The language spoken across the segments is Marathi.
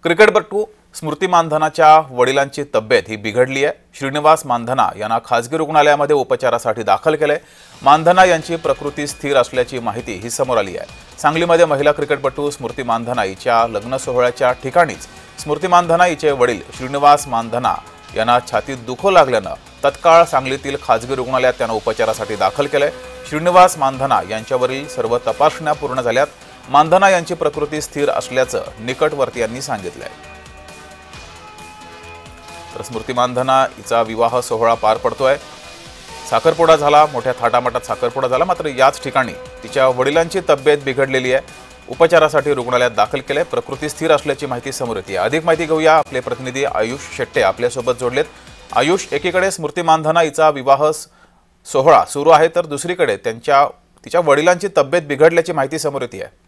क्रिकेटपटू स्मृती मानधनाच्या वडिलांची तब्येत ही बिघडली आहे। श्रीनिवास मानधना यांना खासगी रुग्णालयामध्ये उपचारासाठी दाखल केले। मानधना यांची प्रकृती स्थिर असल्याची माहिती ही समोर आली आहे। सांगलीमध्ये महिला क्रिकेटपटू स्मृती मानधना हिच्या लग्न सोहळ्याच्या ठिकाणीच स्मृती मानधना हिचे वडील श्रीनिवास मानधना यांना छातीत दुखू लागल्याने तत्काळ सांगलीतील खासगी रुग्णालयात त्यांना उपचारासाठी दाखल केले। श्रीनिवास मानधना यांच्यावरील सर्व तपासण्या पूर्ण झाल्यात। मानधना यांची प्रकृती स्थिर असल्याचं निकटवर्तीयांनी सांगितलंय। तर स्मृती मानधना हिचा विवाह सोहळा पार पडतोय। साखरपुडा झाला, मोठ्या थाटामाटात साखरपुडा झाला, मात्र याच ठिकाणी तिच्या वडिलांची तब्येत बिघडलेली आहे। उपचारासाठी रुग्णालयात दाखल केले। प्रकृती स्थिर असल्याची माहिती समोर येते। अधिक माहिती घेऊया, आपले प्रतिनिधी आयुष शेट्टे आपल्यासोबत जोडलेत। आयुष, एकीकडे स्मृती मानधना हिचा विवाह सोहळा सुरू आहे, तर दुसरीकडे तिच्या वडिलांची तब्येत बिघडल्याची माहिती समोर येते आहे।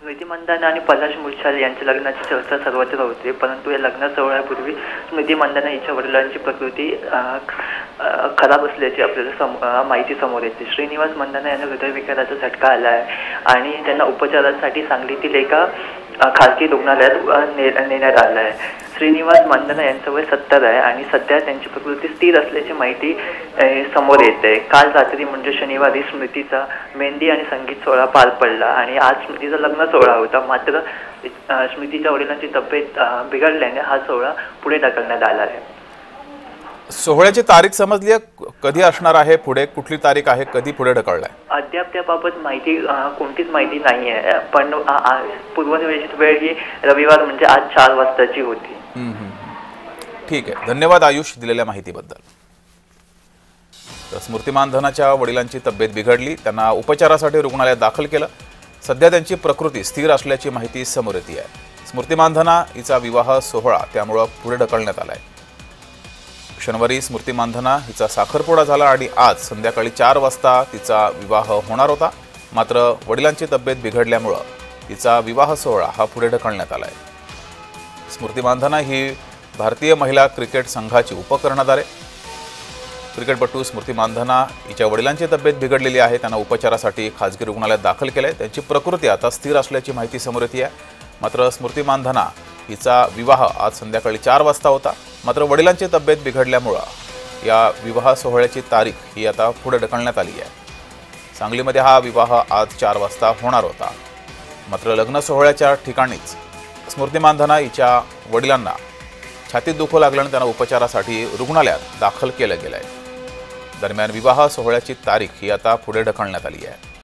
स्मृती मानधना आणि पलाश मुलछाल यांच्या लग्नाची चर्चा सर्वत्र होते, परंतु या लग्न सोहळ्यापूर्वी स्मृती मानधना हिच्या वडिलांची प्रकृती खराब असल्याची आपल्याला माहिती समोर येते। श्रीनिवास मानधना यांना हृदयविकाराचा झटका आला आहे आणि त्यांना उपचारासाठी सांगलीतील एका खासगी रुग्णालयात नेण्यात आलं आहे। श्रीनिवास मानधना यांचं वय 70 आहे आणि सध्या त्यांची प्रकृती स्थिर असल्याची माहिती समोर येते। काल रात्री म्हणजे शनिवारी स्मृतीचा मेहंदी आणि संगीत सोहळा पार पडला आणि आज स्मृतीचा लग्न सोहळा होता, मात्र स्मृतीच्या वडिलांची तब्येत बिघडल्याने हा सोहळा पुढे ढकलण्यात आला आहे। सोहळ्याची तारीख समजली आहे, कधी असणार आहे, पुढे कुठली तारीख आहे, कधी पुढे ढकललाय? अद्याप त्याबाबत माहिती कोणतीच माहिती नाही आहे, पण पूर्वनियोजित वेळ ही रविवार म्हणजे आज 4 वाजताची होती। ठीक आहे, धन्यवाद आयुष दिलेल्या माहितीबद्दल। तर स्मृती मानधनाच्या वडिलांची तब्येत बिघडली, त्यांना उपचारासाठी रुग्णालयात दाखल केलं। सध्या त्यांची प्रकृती स्थिर असल्याची माहिती समोर येते आहे। स्मृती मानधना हिचा विवाह सोहळा त्यामुळे पुढे ढकलण्यात आलाय। शनिवारी स्मृती मानधना हिचा साखरपुडा झाला आणि आज संध्याकाळी 4 वाजता तिचा विवाह होणार होता, मात्र वडिलांची तब्येत बिघडल्यामुळे तिचा विवाह सोहळा हा पुढे ढकलण्यात आलाय। स्मृती मानधना ही भारतीय महिला क्रिकेट संघाची उपकर्णधार आहे। क्रिकेटपटू स्मृती मानधना हिच्या वडिलांची तब्येत बिघडलेली आहे, त्यांना उपचारासाठी खासगी रुग्णालयात दाखल केले। त्यांची प्रकृती आता स्थिर असल्याची माहिती समोर येते आहे। मात्र स्मृती मानधना हिचा विवाह आज संध्याकाळी 4 वाजता होता, मात्र वडिलांची तब्येत बिघडल्यामुळे या विवाह सोहळ्याची तारीख ही आता पुढे ढकलण्यात आली आहे। सांगलीमध्ये हा विवाह आज 4 वाजता होणार होता, मात्र लग्न सोहळ्याच्या ठिकाणीच स्मृती मानधना हिच्या वडिलांना छातीत दुखू लागल्याने त्यांना उपचारासाठी रुग्णालयात दाखल केलं गेलंय। दरम्यान विवाह सोहळ्याची तारीख ही आता पुढे ढकलण्यात आली आहे।